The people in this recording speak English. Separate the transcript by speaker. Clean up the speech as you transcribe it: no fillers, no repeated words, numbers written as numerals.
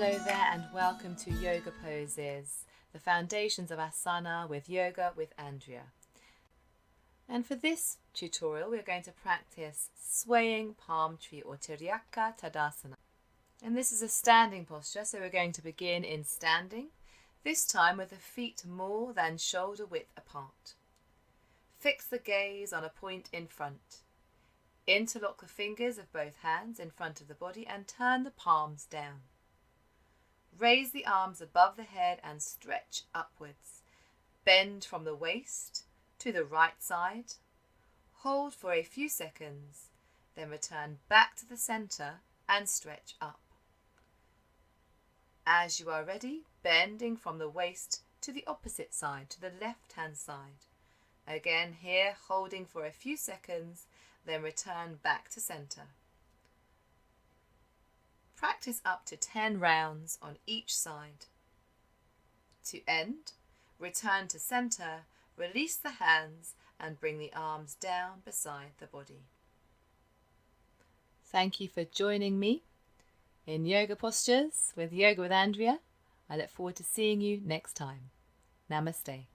Speaker 1: Hello there and welcome to Yoga Poses, the foundations of Asana with Yoga with Andrea. And for this tutorial we're going to practice swaying palm tree or Tiryaka Tadasana. And this is a standing posture, so we're going to begin in standing, this time with the feet more than shoulder width apart. Fix the gaze on a point in front. Interlock the fingers of both hands in front of the body and turn the palms down. Raise the arms above the head and stretch upwards. Bend from the waist to the right side. Hold for a few seconds, then return back to the center and stretch up. As you are ready, bending from the waist to the opposite side, to the left-hand side. Again here, holding for a few seconds, then return back to center. Practice up to 10 rounds on each side. To end, return to center, release the hands and bring the arms down beside the body. Thank you for joining me in Yoga Postures with Yoga with Andrea. I look forward to seeing you next time. Namaste.